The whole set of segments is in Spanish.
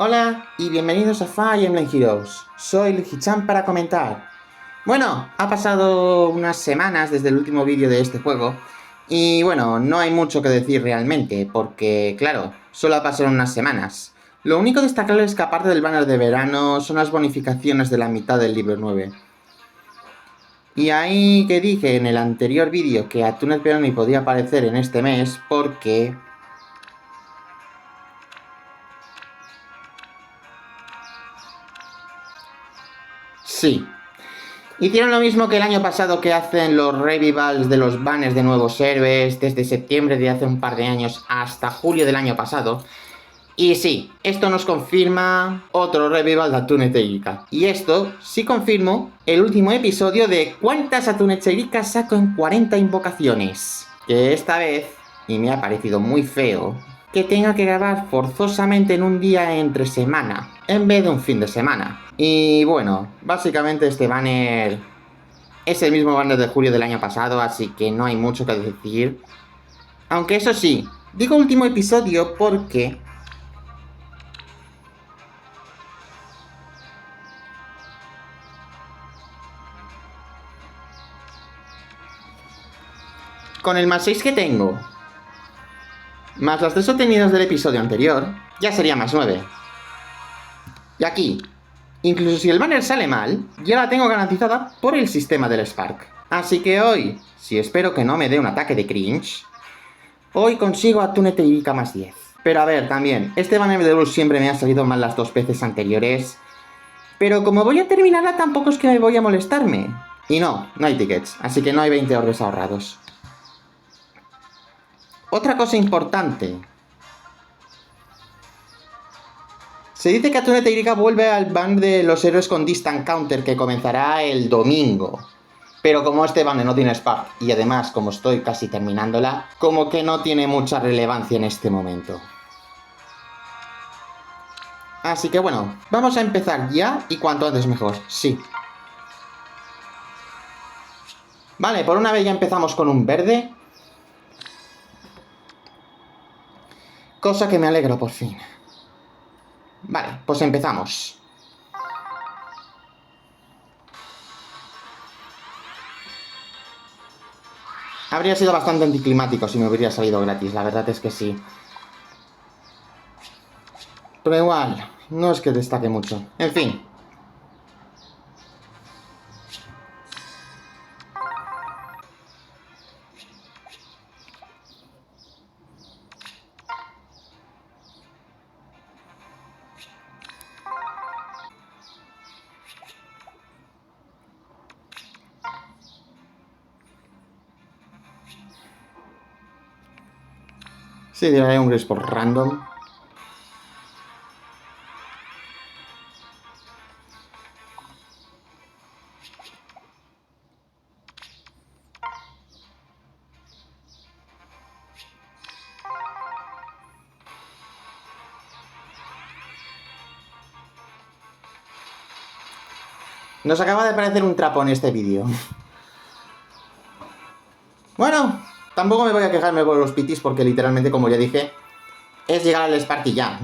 Hola y bienvenidos a Fire Emblem Heroes. Soy Luigi-chan para comentar. Bueno, ha pasado unas semanas desde el último vídeo de este juego y bueno, no hay mucho que decir realmente porque, claro, solo ha pasado unas semanas. Lo único destacable es que aparte del banner de verano son las bonificaciones de la mitad del libro 9. Y ahí que dije en el anterior vídeo que Attunet Peroni podía aparecer en este mes porque... Sí, hicieron lo mismo que el año pasado que hacen los revivals de los banners de nuevos héroes desde septiembre de hace un par de años hasta julio del año pasado. Y sí, esto nos confirma otro revival de Attunet Erika. Y esto sí confirmo el último episodio de ¿cuántas Attunet Erika saco en 40 invocaciones? Que esta vez, y me ha parecido muy feo, que tenga que grabar forzosamente en un día entre semana, en vez de un fin de semana. Y bueno, básicamente este banner es el mismo banner de julio del año pasado, así que no hay mucho que decir. Aunque eso sí, digo último episodio porque... con el más 6 que tengo, más las 3 obtenidas del episodio anterior, ya sería más 9. Y aquí, incluso si el banner sale mal, ya la tengo garantizada por el sistema del Spark. Así que hoy, si espero que no me dé un ataque de cringe, hoy consigo Attunet Erika más 10. Pero a ver, también, este banner de luz siempre me ha salido mal las 2 veces anteriores, pero como voy a terminarla tampoco es que me voy a molestarme. Y no hay tickets, así que no hay 20 orbes ahorrados. Otra cosa importante. Se dice que Attunet Erika vuelve al ban de los héroes con Distant Counter que comenzará el domingo. Pero como este banner no tiene Spark y además como estoy casi terminándola, como que no tiene mucha relevancia en este momento. Así que bueno, vamos a empezar ya y cuanto antes mejor, sí. Vale, por una vez ya empezamos con un verde. Cosa que me alegro por fin. Vale, pues empezamos. Habría sido bastante anticlimático si me hubiera salido gratis, la verdad es que sí. Pero igual, no es que destaque mucho. En fin. Sí, diré un gris por random. Nos acaba de aparecer un trapo en este vídeo. Bueno, tampoco me voy a quejarme por los pitis porque literalmente, como ya dije, es llegar al Spark y ya.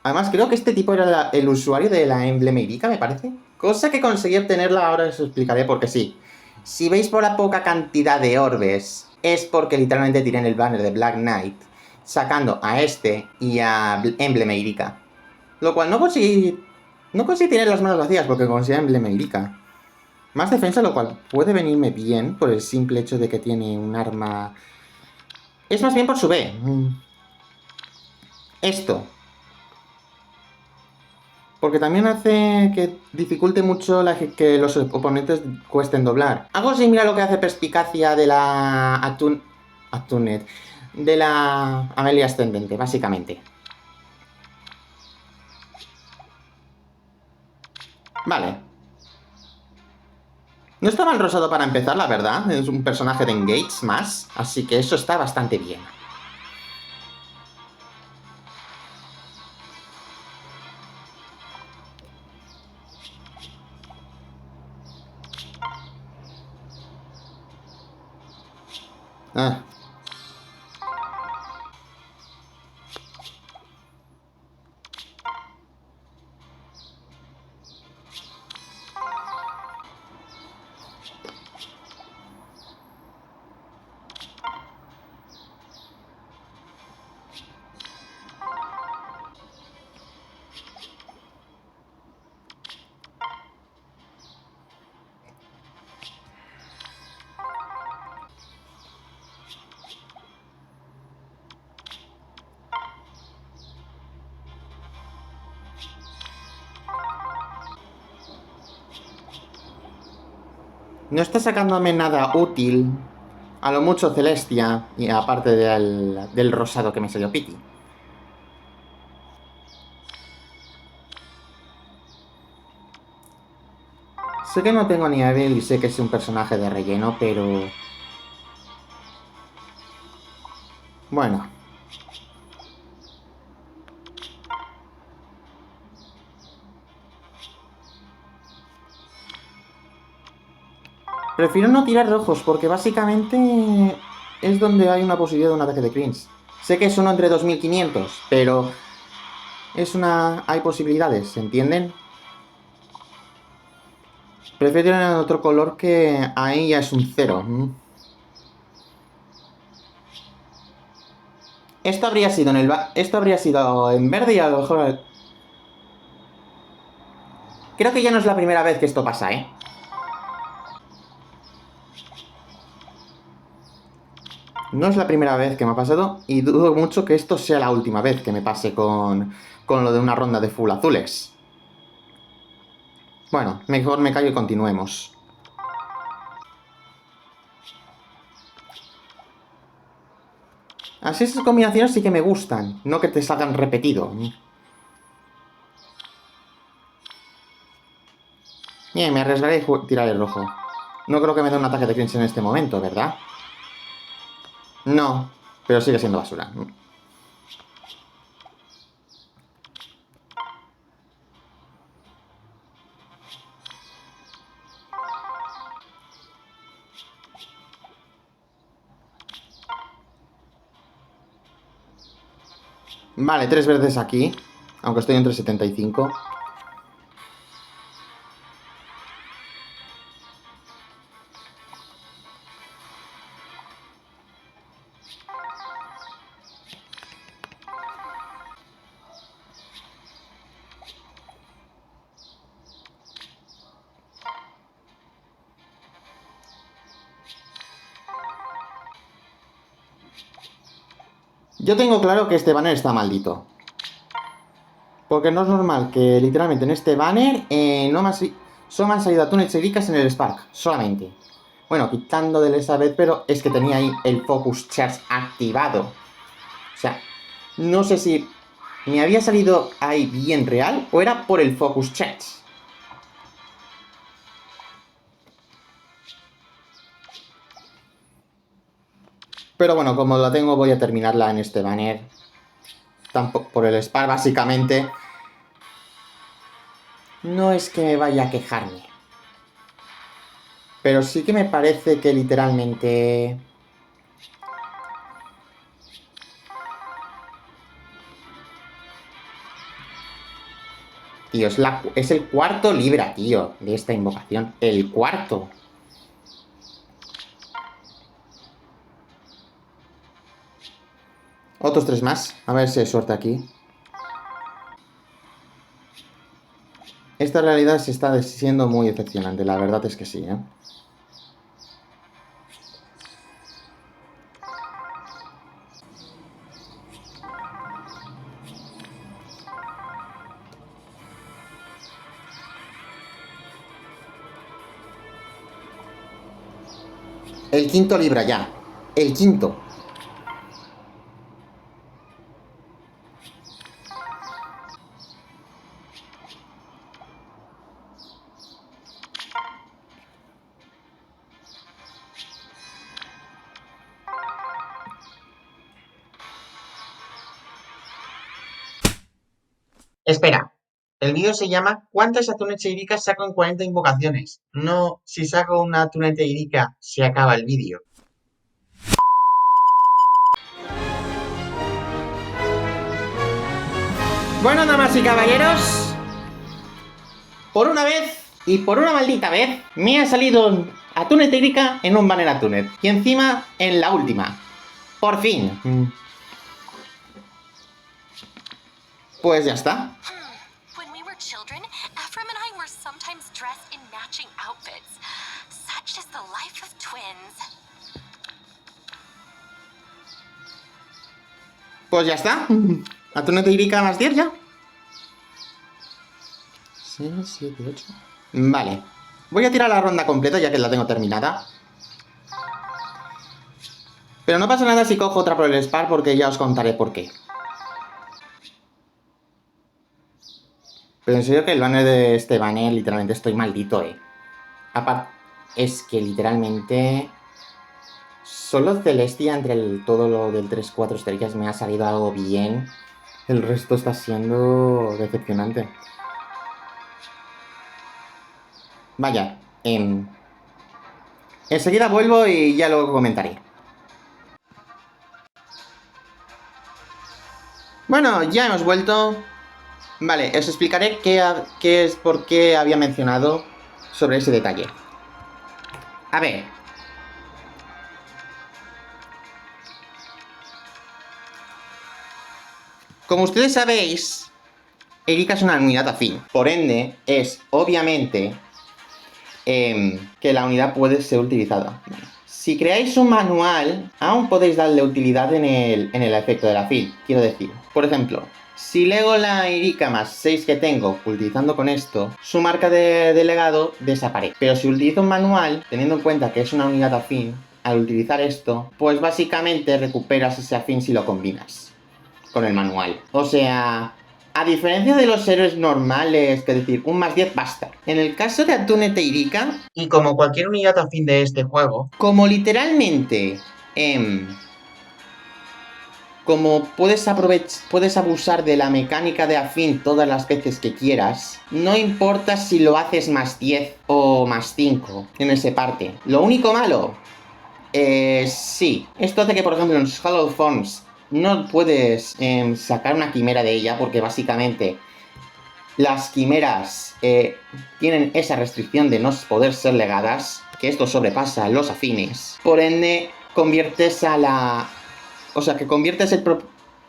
Además, creo que este tipo era el usuario de la Emblem Erika, me parece. Cosa que conseguí obtenerla, ahora os explicaré porque sí. Si veis por la poca cantidad de orbes, es porque literalmente tiré en el banner de Black Knight, sacando a este y a Emblem Erika. Lo cual no conseguí tener las manos vacías porque conseguí Emblem Erika. Más defensa, lo cual puede venirme bien por el simple hecho de que tiene un arma... Es más bien por su B. Esto. Porque también hace que dificulte mucho que los oponentes cuesten doblar. Algo similar a lo que hace Perspicacia de la Attunet. De la Amelia Ascendente, básicamente. Vale. No está mal rosado para empezar, la verdad. Es un personaje de Engage más. Así que eso está bastante bien. Ah. No está sacándome nada útil. A lo mucho Celestia. Y aparte del rosado que me salió Pity. Sé que no tengo ni Evil y sé que es un personaje de relleno, pero... Bueno. Prefiero no tirar rojos porque básicamente es donde hay una posibilidad de un ataque de Cringe. Sé que es uno entre 2500, pero es una... hay posibilidades, ¿se entienden? Prefiero tener otro color que ahí ya es un 0. Esto habría sido esto habría sido en verde y a lo mejor... Creo que ya no es la primera vez que esto pasa, ¿eh? No es la primera vez que me ha pasado y dudo mucho que esto sea la última vez que me pase con lo de una ronda de full azules. Bueno, mejor me callo y continuemos. Así esas combinaciones sí que me gustan, no que te salgan repetido. Bien, me arriesgaré y tirar el rojo. No creo que me dé un ataque de cringe en este momento, ¿verdad? No, pero sigue siendo basura. Vale, 3 verdes aquí, aunque estoy entre 75. Yo tengo claro que este banner está maldito. Porque no es normal que literalmente en este banner solo me han salido atunes chiricas en el Spark, solamente. Bueno, quitando del esa vez, pero es que tenía ahí el Focus Charge activado. O sea, no sé si me había salido ahí bien real o era por el Focus Charge. Pero bueno, como la tengo voy a terminarla en este banner. Tampoco por el Spark, básicamente. No es que me vaya a quejarme. Pero sí que me parece que literalmente... Tío, es el cuarto Libra, tío, de esta invocación. El cuarto. Otros 3 más. A ver si hay suerte aquí. Esta realidad se está siendo muy decepcionante. La verdad es que sí, ¿eh? El quinto Libra ya. El quinto. Espera, el vídeo se llama ¿Cuántas atunes cheiricas saco en 40 invocaciones? No, si saco una atune cheirica se acaba el vídeo. Bueno, damas y caballeros, por una vez y por una maldita vez me ha salido atune cheirica en un banner atune. Y encima en la última. Por fin. Pues ya está. When we were children, Ephraim and I were sometimes dressed in matching outfits. Such is the life of twins. Pues ya está. Atune cheirica más 10 ya. 6, 7, 8. Vale. Voy a tirar la ronda completa ya que la tengo terminada. Pero no pasa nada si cojo otra por el Spar porque ya os contaré por qué. Pero en serio que el banner de este banner literalmente estoy maldito, Aparte, es que literalmente... Solo Celestia entre todo lo del 3-4 estrellas me ha salido algo bien. El resto está siendo decepcionante. Vaya, enseguida vuelvo y ya lo comentaré. Bueno, ya hemos vuelto. Vale, os explicaré qué es por qué había mencionado sobre ese detalle. A ver. Como ustedes sabéis, Erika es una unidad afín. Por ende, es obviamente que la unidad puede ser utilizada. Si creáis un manual, aún podéis darle utilidad en el efecto de la afín. Quiero decir, por ejemplo, si lego la Erika más 6 que tengo utilizando con esto, su marca de legado desaparece. Pero si utilizo un manual, teniendo en cuenta que es una unidad afín, al utilizar esto, pues básicamente recuperas ese afín si lo combinas con el manual. O sea, a diferencia de los héroes normales, que decir, un más 10 basta. En el caso de Attunete Erika, y como cualquier unidad afín de este juego, como literalmente... como puedes abusar de la mecánica de afín todas las veces que quieras, no importa si lo haces más 10 o más 5 en ese parte. Lo único malo, sí. Esto hace que, por ejemplo, en Hollow Forms no puedes sacar una quimera de ella, porque básicamente las quimeras tienen esa restricción de no poder ser legadas, que esto sobrepasa los afines. Por ende, conviertes a la... O sea, que conviertes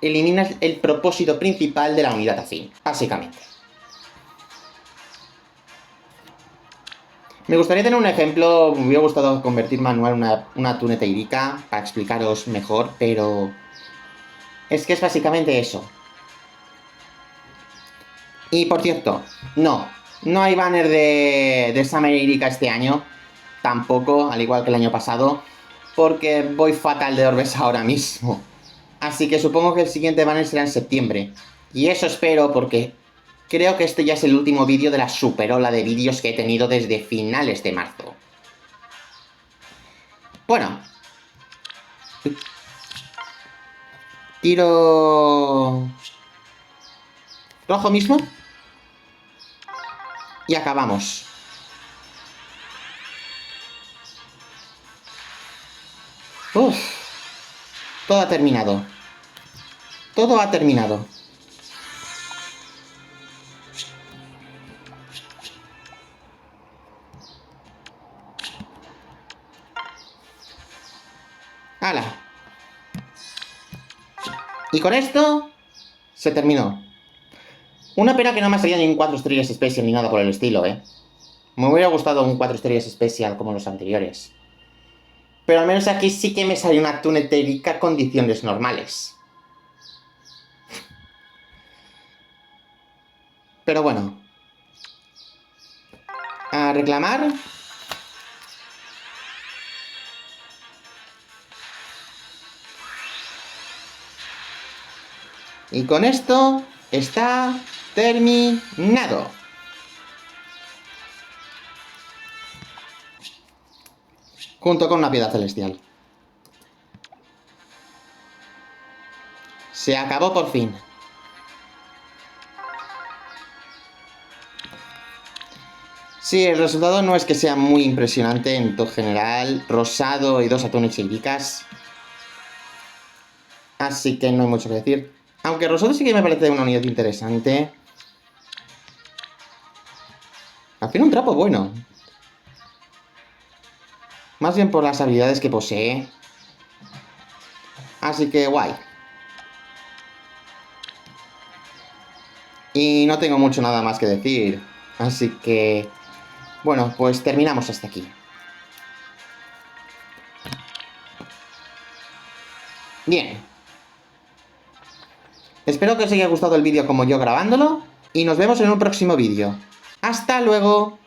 eliminas el propósito principal de la unidad afín, básicamente. Me gustaría tener un ejemplo, me hubiera gustado convertir manual una Attunete Erika para explicaros mejor, pero... es que es básicamente eso. Y por cierto, no hay banner de Summer Erika este año, tampoco, al igual que el año pasado, porque voy fatal de orbes ahora mismo. Así que supongo que el siguiente banner será en septiembre. Y eso espero porque creo que este ya es el último vídeo de la super ola de vídeos que he tenido desde finales de marzo. Bueno. Tiro... rojo mismo. Y acabamos. Uf. Todo ha terminado. Todo ha terminado. ¡Hala! Y con esto se terminó. Una pena que no me ha salido ni un 4 estrellas especial ni nada por el estilo, Me hubiera gustado un 4 estrellas especial como los anteriores. Pero al menos aquí sí que me salió una Attunete Erika condiciones normales. Pero bueno. A reclamar. Y con esto está terminado. Junto con una piedra celestial. Se acabó por fin. Sí, el resultado no es que sea muy impresionante en todo general. Rosado y 2 Attunetes Ericas. Así que no hay mucho que decir. Aunque Rosado sí que me parece una unidad interesante. Al fin un trapo bueno. Más bien por las habilidades que posee. Así que guay. Y no tengo mucho nada más que decir. Así que... bueno, pues terminamos hasta aquí. Bien. Espero que os haya gustado el vídeo como yo grabándolo. Y nos vemos en un próximo vídeo. ¡Hasta luego!